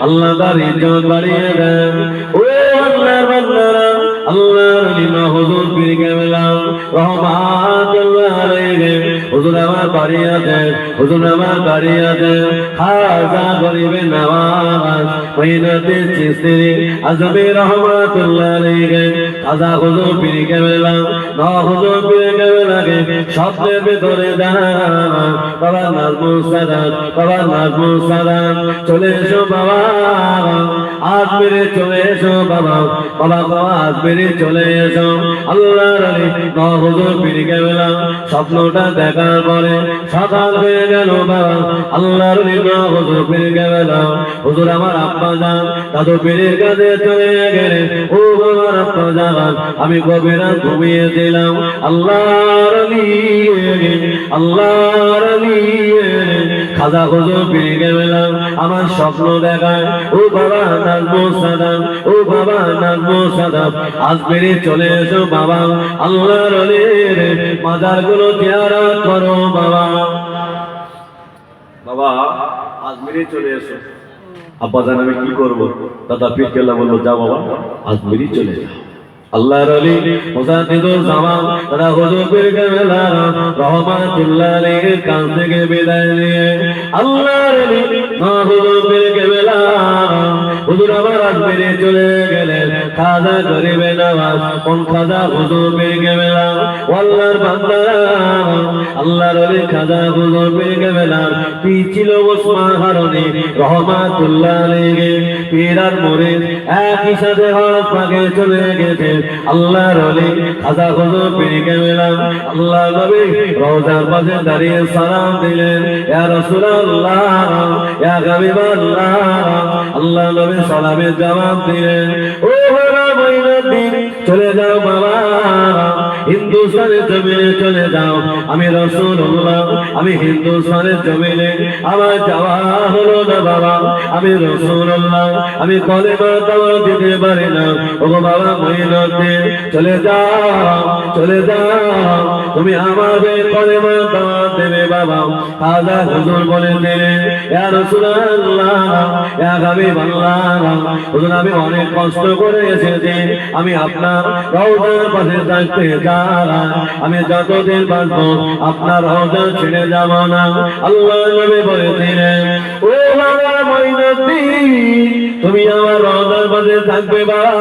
আল্লাহ তার ইজ্জত বাড়িয়ে দেন। ও আল্লাহর বান্দারা, আল্লাহর লিমা হুজুর পীর কেবলা রহমাতুল্লাহ আলাইহি হুজুর আমার বাড়িয়ে দেন, হুজুর আমার বাড়িয়ে দেন। খাজা গরিবে নওয়াজ মঈনুদ্দিন চিশতি আজমি রহমাতুল্লাহ আলাইহি খাজা হুজুর পীর কেবলা হুজুর পীর কেবলাকে স্বপ্নের ভিতরে দাঁড়ান। বাবা নাজমুল সাদাত, বাবা নাজমুল সাদাত চলে এসো বাবা, আজ মেরে চলে এসো বাবা, বাবা বাবা আজ মেরে চলে এসো। আল্লাহর আলী হুজুর পীর কেবলা স্বপ্নটা দেখার পরে সকাল হয়ে গেল বাবা। আল্লাহর আলী হুজুর পীর কেবলা হুজুর আমার আব্বা জান দাদু পীরের কাছে চলে গেলেন। ও আমার আব্বা জান, আমি গভীর রাত ঘুমিয়ে দিলাম। আল্লাহর আলী, আল্লাহর আলী খাজা হুজুর পীর কেবলা আমার স্বপ্ন দেখায়। ও বাবা নাজমুল সাদাত, ও বাবা নাজমুল সাদাত আজ বেরিয়ে চলে এসো বাবা। আল্লাহর আলীর মাজার গুলো জিয়ারত করো বাবা। বাবা আজ বেরিয়ে চলে এসো। আব্বা জান আমি কি করবো? দাদা পীর কেবলা বললো যা বাবা আজ বেরিয়ে চলে যাও। আল্লাহর আলী মুজাদ্দিদুল জামান তারা হুজুর পীর কেবলা রহমাতুল্লাহ আলাইহির কাছ থেকে বিদায় নিয়ে আল্লাহর আলী হুজুর পীর কেবলা হুজুর আমার আজ বেরিয়ে চলে গেলেন। খাজা গরিবে নওয়াজ কোন খাজা হুজুর পীর কেবলা আল্লাহর বান্দারা, আল্লাহর আলী খাজা হুজুর পীর কেবলা ছিল ওসমান হারুনি রহমাতুল্লাহ আলাইহি পীর আর মুরিদ একই সাথে হজ পাকে চলে গেছে। আল্লাহর আলী খাজা হুজুর পীর কেবলা আল্লাহ নবী রওজার পাশে দাঁড়িয়ে সালাম দিলেন, ইয়া রাসূলুল্লাহ ইয়া হাবিবাল্লাহ। আল্লাহ নবী সালামের জবাব দিলেন, ও বাবা মঈনুদ্দিন চলে যাও বাবা, হিন্দুস্তানের জমিনে চলে যাও। আমি রাসূলুল্লাহ, আমি হিন্দুস্তানের জমিনে আমার যাওয়া হলো না বাবা। আমি রাসূলুল্লাহ, আমি কলেমা দাওয়াত দিতে পারি না। ও বাবা মঈনুদ্দিন চলে যাও, চলে যাও, তুমি আমাকে কলেমা দাওয়াত দেবে বাবা। খাজা হুজুর বলে দিলেন, ইয়া রাসূলুল্লাহ ইয়া হাবিবাল্লাহ, হুজুর আমি অনেক কষ্ট করে এসেছি, আমি আপনার রওজার পাশে থাকতে চাই, আমি যতদিন বাঁচবো আপনার রওজা ছেড়ে যাব না। আল্লাহ নবী বলেছিলেন, ও বাবা মঈনুদ্দিন তুমি আমার রওজার পাশে থাকবে বাবা।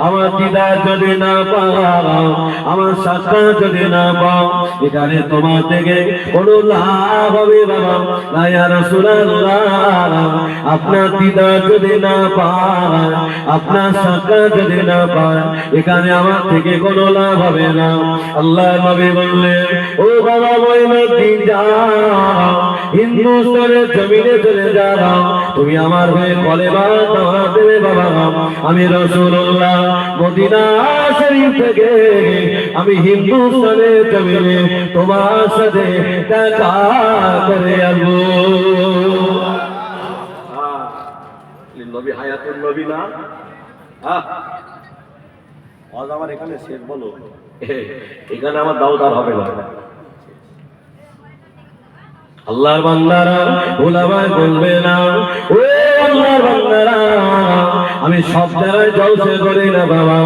আমার দিদার যদি না পাও, আমার সাক্ষাৎ যদি না পাও, এখানে তোমার থেকে কোনো লাভ হবে বাবা না। ইয়া রাসূলুল্লাহ আপনার দিদার যদি না পায়, আপনার সাক্ষাৎ যদি না পায়, এখানে আমার থেকে কোনো লাভ হবে না। আল্লাহ নবী বললেন, ও বাবা মঈনুদ্দিন যাও, হিন্দুস্তানের জমিনে চলে যাও, তুমি আমার হয়ে কলেমা দাওয়াত দেবে বাবা। আমি রাসূলুল্লাহ মদিনা শরীফ থেকে আমি হিন্দুস্তানের জমিনে তোমার সাথে দেখা করে আসবো। নবী হায়াতুল নবী না, আজ আমার এখানে শেষ বলো, এখানে আমার দাওয়াত আর হবে না। আল্লাহর বান্দারা ওলামায় বলবে না, ও আল্লাহর বান্দারা আমি সব জায়গায় জলসা করি না বাবা,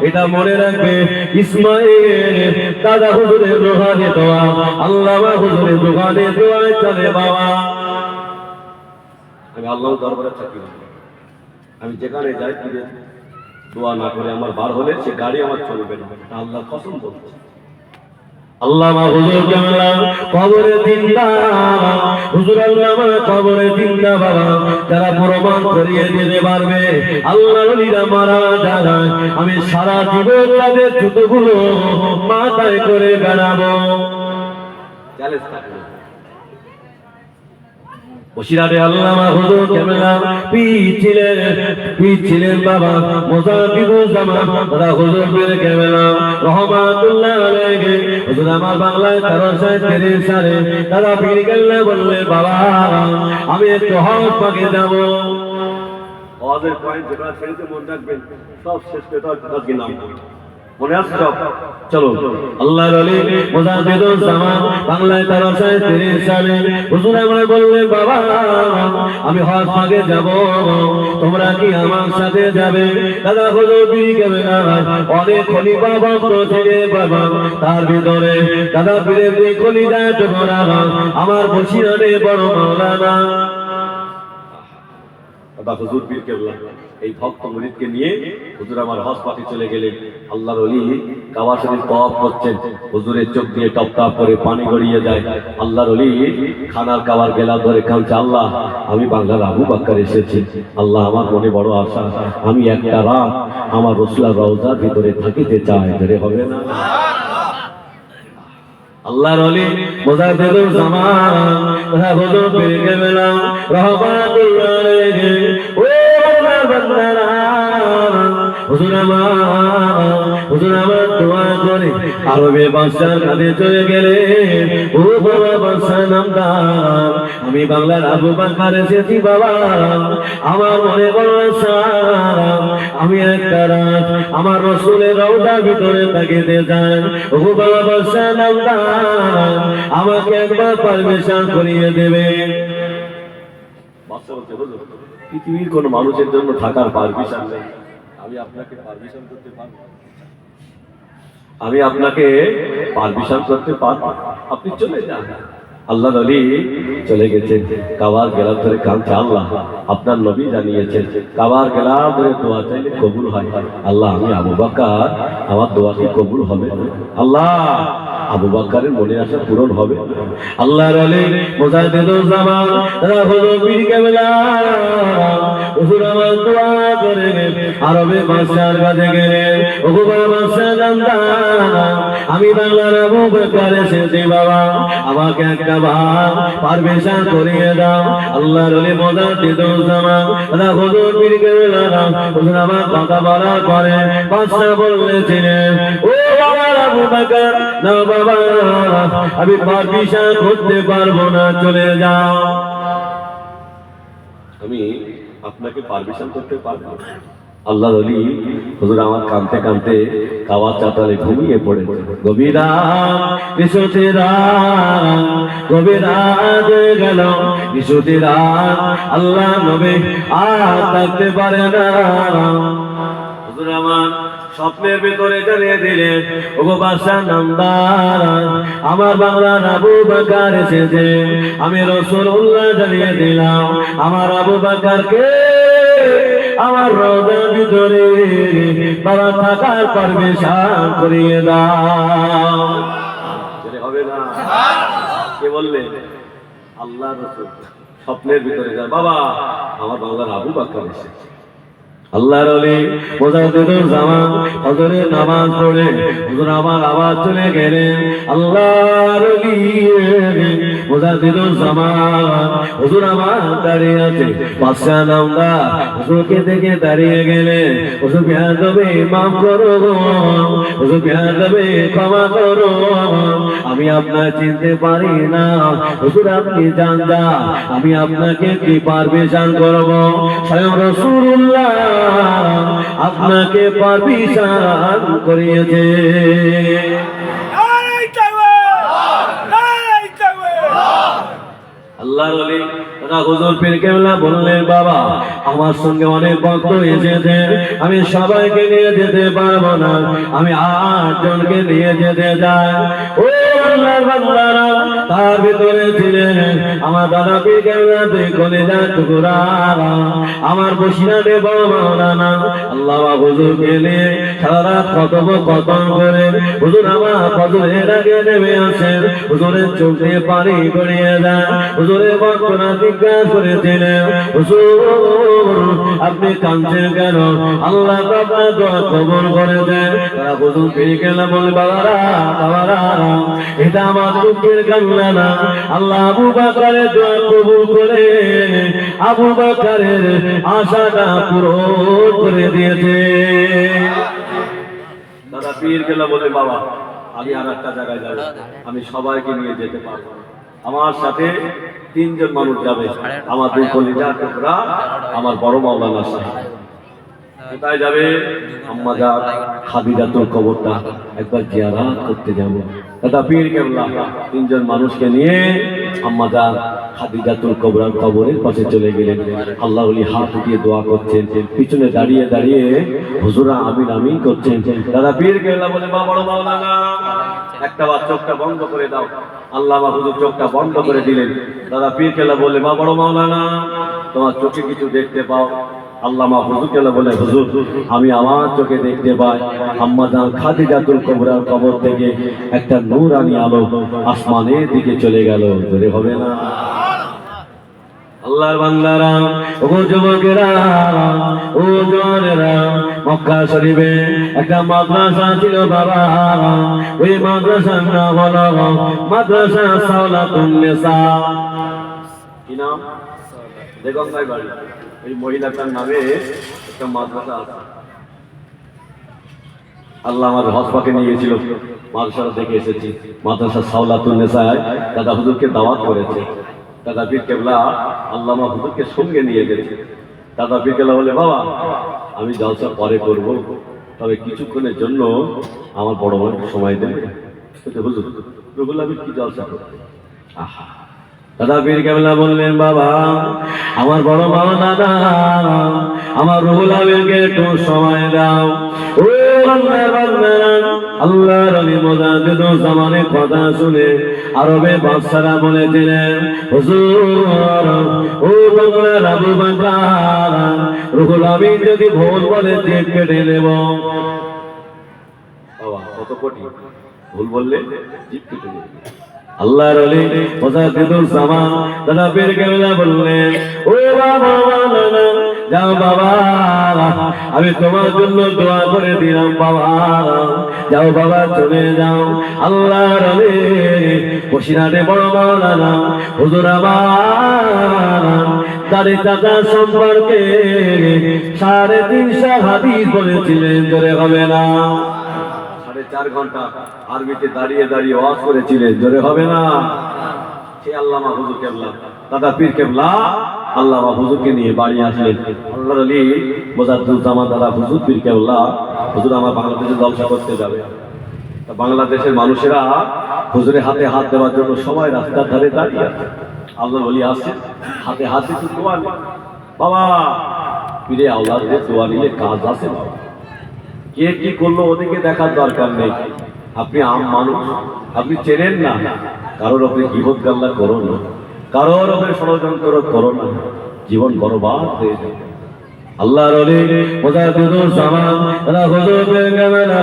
এটা মনে রাখবে। ইসমাইল দাদা হুজুরের রুহানি দোয়া, আল্লামা হুজুরের রুহানি দোয়ায় চলে বাবা। আমি আল্লাহর দরবারে থাকি, আমি যেখানে যাই ফিরে দোয়া না করে আমার বার হলে সে গাড়ি আমার চলবে না, আল্লাহ কসম বলছে। আল্লামা হুজুর কেবলা কবরে জিন্দা, হুজুর আল্লামা কবরে জিন্দা বাবা। যারা প্রমাণ করিয়ে দিতে পারবে আল্লাহর ওলিরা মারা যায়, আমি সারা জীবন তাদের জুতোগুলো মাথায় করে বেড়াবো। চ্যালেঞ্জ থাকবে। বসিরাটে আল্লামা হুজুর কেবলা ছিলেন বাবা মুজাদ্দিদুল জামান দাদা হুজুর পীর কেবলা রহমাতুল্লাহ আলাইহি। হুজুর আমার বাংলায় 1330 সালে দাদা পীর কেবলা বললেন, বাবা আমি একটু হজ পাকে যাব। হজের পয়েন্ট যেটা ছেড়েতে মন রাখবেন, সব শেষ করে আজকে নাম করবেন। মনে আছে সব? চলো আল্লাহর ওলি মুজাদ্দিদুল জামান বাংলায় 1330 সালে হুজুর আমায় বললেন, বাবা আমি হজ পাকে যাব, তোমরা কি আমার সাথে যাবে? দাদা হুজুর বিড়ি খাবে না, অনেক খলিফা ভক্ত থেকে বাবা, তার ভিতরে দাদা পীরের যে কলিজা টুকরা আমার বসিরানে বড় মাওলানা দাদা হুজুর পীর কেবলা এই ভক্ত মুরিদকে নিয়ে হুজুর আমার হজ পাকে চলে গেলেন। আল্লাহর ওলি কাবা শরীফ তওয়াফ করছেন, হুজুরের চোখ দিয়ে টপ টপ করে পানি গড়িয়ে যায়। আল্লাহর ওলি খানার কাবার গেলা ধরে কাঁদছে, আল্লাহ আমি বাংলার আবু বকর এসেছি, আল্লাহ আমার মনে বড় আশা, আমি একটা রাত আমার রাসূলের রওজার ভিতরে থাকিতে চাই, ধরে হবে না? আল্লাহর ওলি মুজাদ্দিদুল জামান হুজুর পীর কেবলা রাহমাতুল্লাহ আলাইহি ও বান্দারা হুজুর আমার দোয়া করে আরবে বাদশার কাছে চলে গেলে, ও বাবা বাদশা নামদার আমি বাংলার আবু বকর এসেছি বাবা, আমার মনে বড় আশা, আমি একটা রাত আমার রাসূলের রওজার ভিতরে থাকিতে চাই, ও বাবা বাদশা নামদার আমাকে একবার পারমিশন করিয়ে দেবে। বাদশা বলছে, হুজুর পৃথিবীর কোন মানুষের জন্য থাকার পারমিশন নেই, আমি আপনাকে পারমিশন করতে পারবো, আমি আপনাকে পারমিশন করতে পারবো, আপনি চলে যান। আল্লাহর ওলি চলে গেছেন, কাবার গেলাম ধরে কাঁদছে, আল্লাহ আপনার নবী জানিয়েছেন কাবার গেলাম ধরে দোয়া চাইলে কবুল হয়, আল্লাহ আমি আবু বকর আমার দোয়া কি কবুল হবে? আল্লাহ আবু বকরের মনের আশা পূরণ হবে। আল্লাহর ওলি মুজাদ্দিদুল জামান হুজুর পীর কেবলা হুজুর আমার দোয়া করে আরবে বাদশার কাছে গেলেন, ও বাবা বাদশা জানতাম আমি বাংলার আবু বকর এসেছি বাবা, আমাকে একটা বার পারমিশন করিয়ে দাও। আল্লাহর ওলি মুজাদ্দিদুল জামান হুজুর পীর কেবলা হুজুর আমার কথা বলার পরে বাদশা বলেছিলেন, ও বাবা আবু বকর না বাবা আমি পারমিশন করতে পারবো না, চলে যাও, আমি আপনাকে পারমিশন করতে পারবো না। আল্লাহর ওলি হুজুর আমার কাঁদতে কাঁদতে কাবার চাতালে ঘুমিয়ে পড়ে। গভীর রাত নিশোতে রাত গভীর রাত গেল নিশোতে রাত, আল্লাহ নবী আর থাকতে পারে না। হুজুর আমার স্বপ্নের ভিতরে জানিয়ে দিলেন, ওগো বাদশা নামদার আমার বাংলার আবু বকর এসেছে, আমি রাসূলুল্লাহ জানিয়ে দিলাম আমার আবু বকরকে আমার রওজার ভিতরে বাবা থাকার পারমিশন করিয়ে দাও। হবে না? কে বললেন? আল্লাহ রাসূল স্বপ্নের ভিতরে যায়, বাবা আমার বাংলার আবু বকর এসেছে। আল্লাহর ওলি মুজাদ্দিদুল জামান হযরতের নামাজ পড়ে হুজুর আমার আওয়াজ চলে গেলেন। আল্লাহর ওলি মুজাদ্দিদুল জামান হুজুর আমার দাঁড়িয়ে আছে, বাদশা নামদার হুজুরকে দেখে দাঁড়িয়ে গেলেন, হুজুর বেয়াদবি মাফ করো, হুজুর বেয়াদবি ক্ষমা করো, আমি আপনাকে চিনতে পারি না, হুজুর আপনি জানতা আমি আপনাকে কি পারমিশন করব? স্বয়ং রাসূলুল্লাহ আপনাকে পারমিশন করিয়েছে। আল্লাহর ওলি হুজুর পীর কেবলা বললেন, বাবা আমার সঙ্গে অনেক ভক্ত এসেছে, আমি সবাইকে নিয়ে যেতে পারবো না, আমি 8 জনকে নিয়ে যেতে চাই। ও আল্লাহর বান্দারা, তার ভিতরে ছিলেন আমার দাদা পীর কেবলা কলিজার টুকরা আমার বসিরানে বড় মাওলানা। আল্লাহ হুজুরকে নিয়ে সারা রাত কথোপকথন করে হুজুর আমার ফজরের আগে নেমে আসেন, হুজুরের চোখ দিয়ে পানি গড়িয়ে যায়। হুজুরের বক্তরা জিজ্ঞাসা করেছিলেন, হুজুর আপনি কাঁদছেন কেন? আল্লাহ আপনার দোয়া কবুল করেছেন। তারা হুজুর পীর কেবলা বলে, বাবারা বাবারা এটা আমার দুঃখের কান্না না, আল্লাহ আবু বকরের দোয়া কবুল করে আবু বকরের আশাটা পূরণ করে দিয়েছে। দাদা পীর কেবলা বলে, বাবা আমি আর একটা জায়গায় যাব, আমি সবাইকে নিয়ে যেতে পারবো, আমার সাথে 3 জন মানুষ যাবে, আমার 2 কলিজার টুকরা আমার বড় মাওলানা সাহেব। কোথায় যাবে? আম্মা জান খাদিজাতুল কবরটা একবার জিয়ারত করতে যাব। দাদা পীর কেবলা তিনজন মানুষকে নিয়ে আম্মা জান খাদিজাতুল কবরের পাশে চলে গেলেন। আল্লাহ ওলি হাত উঠিয়ে দোয়া করছেন, পিছনে দাঁড়িয়ে দাঁড়িয়ে হুজুরা আমিন আমিন করছেন। দাদা পীর কেবলা বলে, মা বড় মাওলানা একটা বার চোখটা বন্ধ করে দাও। আল্লামা হুজুর চোখটা বন্ধ করে দিলেন। দাদা পীর কেবলা বলে, মা বড় মাওলানা তোমার চোখে কিছু দেখতে পাও? আল্লামা হুজুর কেবলা বলে, হুজুর আমি আমার চোখে দেখতে পাই আম্মা জান খাদিজাতুল কুবরার কবর থেকে একটা নূরানি আলো আসমানের দিকে চলে গেল। জোরে হবে না? আল্লাহর বান্দারা, ও যুবকেরা, ও জওয়ানেরা, মক্কা শরীফে একটা মাদ্রাসা ছিল বাবা। ওই মাদ্রাসার নাম হলো মাদ্রাসা সাওলাতুন নিসা। কি নাম? দেগঙ্গাই বাড়ি। ওই মহিলাটার নামে একটা মাদ্রাসা আছে। আল্লাহ আমার হসপাকে নিয়ে গেছিল, মাদ্রাসা দেখে এসেছি। মাদ্রাসা সাওলাতুন নিসায় দাদা হুজুরকে দাওয়াত করেছে। দাদা পীর কেবলা আল্লামা হুজুরকে সঙ্গে নিয়ে গেছে। দাদা পীর কেবলা বলে, বাবা আমি জলসা পরে করব, তবে কিছুক্ষণের জন্য আমার বড় ভাই সময় দেবে। হুজুর রুহুল আমিন কি জলসা করবে? আহা। দাদা পীর কেবলা বললেন, বাবা আমার বড় মামা দাদা আমার রুহুল আমিনকে একটু সময় দাও। ও আল্লাহর বান্দারা, আল্লাহর ওলি মুজাদ্দিদ জামানের কথা শুনে আরবে বাদশারা বলেছিলেন, হুজুর ও বাংলার আবু বকর রুহুল আমিন যদি ভুল বলে জিভ কেটে নেব। বাবা কত কোটি ভুল বললে জিভ কেটে নেব। আল্লাহর ওলি মুজাদ্দিদ জামান দাদা পীর কেবলা বললেন, ও বাবা মাওলানা যাও বাবা, আমি তোমার জন্য দোয়া করে দিলাম বাবা, যাও বাবা চলে যাও। আল্লাহর ওলি বসিরহাটে বড় মাওলানা হুজুর আমার দাড়ি চাচা সম্পর্কে 350 হাদিস বলেছিলেন। জোরে হবে না? 4.5 ঘন্টা আরবিতে দাঁড়িয়ে দাঁড়িয়ে ওয়াজ করেছিলেন। জোরে হবে না? সে আল্লামা হুজুর কেবলা দাদা পীর কেবলা আল্লামা হুজুরকে নিয়ে বাড়ি আসলেন। আল্লাহর ওলি মুজাদ্দিদ জামান দাদা হুজুর পীর কেবলা, হুজুর আমার বাংলাদেশে জলসা করতে যাবে। বাংলাদেশের মানুষেরা হুজুরের হাতে হাত দেওয়ার জন্য সবাই রাস্তার ধারে দাঁড়িয়ে আছে। আল্লাহর ওলি আসছে, হাতে হাতে তো দোয়া নেই। বাবা পীরে আওলাদের দোয়া নিলে কাজ আছে বাবা। কে কি করলো ওদিকে দেখার দরকার নেই। আপনি আম মানুষ, আপনি চেনেন না। কারোর ওপরে গীবত গাল্লা করো না, কারোর ওপরে ষড়যন্ত্র করো না, জীবন বরবাদ হয়ে যাবে। আল্লাহর ওলি মুজাদ্দিদ জামান দাদা হুজুর পীর কেবলা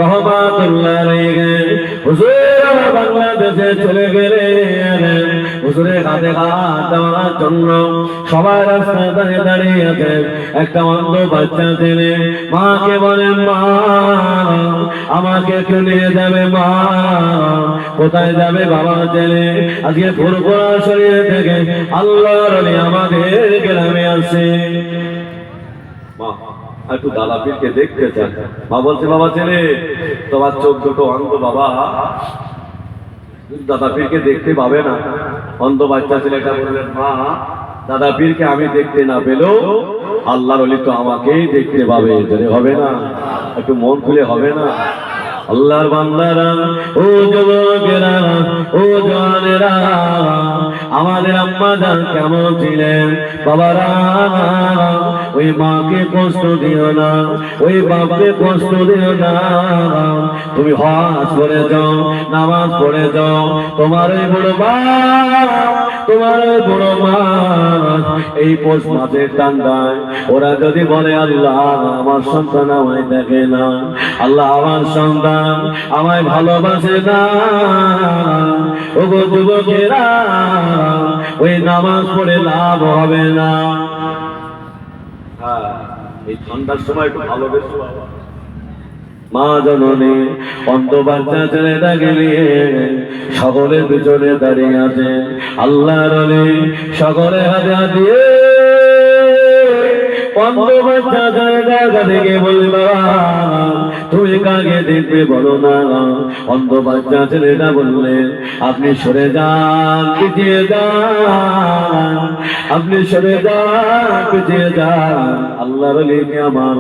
রাহমাতুল্লাহ আলাইহি হুজুর বাংলাদেশে চলে গেলেন। হুজুরের হাতে হাত দেওয়ার জন্য সবাই রাস্তায় দাঁড়িয়ে আছে। একটা অন্ধ বাচ্চা ছেলে মাকে বলে, মা আমাকে একটু নিয়ে যাবে মা। কোথায় যাবে বাবা ছেলে? আজকে ফুরফুরা শরীর থেকে আল্লাহর ওলি আমাদের গ্রামে আসে। একটু দাদা পীরকে দেখতে চান। মা বলছে, বাবা ছেলে তোমার চোখ দুটো অন্ধ বাবা, দাদা পীরকে দেখতে পাবে না। অন্ধ বাচ্চা ছেলেটা বললেন, মা দাদা পীরকে আমি দেখতে না পেলেও আল্লাহর ওলি তো আমাকেই দেখতে পাবে। জোরে হবে না? একটু মন খুলে হবে না? আল্লাহর বান্দারা, ও যুবকেরা, ও জওয়ানেরা, আমাদের আম্মা জান কেমন ছিলেন বাবারা? ওই মাকে কষ্ট দিও না, ওই বাপকে কষ্ট দিও না। তুমি হজ করে যাও, নামাজ পড়ে যাও, তোমার এই বড় বাপ, তোমার এই বড় মা এই পৌষ মাসের ঠান্ডায় ওরা যদি বলে, আল্লাহ আমার সন্তান আমায় দেখে না, আল্লাহ আমার সন্তান আমায় ভালোবাসে না, ও গো যুবকেরা ওই নামাজ পড়ে লাভ হবে না। হ্যাঁ, এই ঠান্ডার সময় একটু ভালোবেসো। মা জননী অন্ধ বাচ্চা ছেলেটাকে নিয়ে সকলের পিছনে দাঁড়িয়ে আছে। আল্লাহর ওলি সকলে হাতে হাত দিয়ে অন্ধ বাচ্চা জায়গা থেকে বলে বাবা তুমি কাকে দেখবে বলো না। অন্ধ বাচ্চা ছেলেটা বললে আপনি সরে যান, পিছিয়ে যান, আপনি সরে যান, পিছিয়ে যান। আল্লাহর ওলি আমার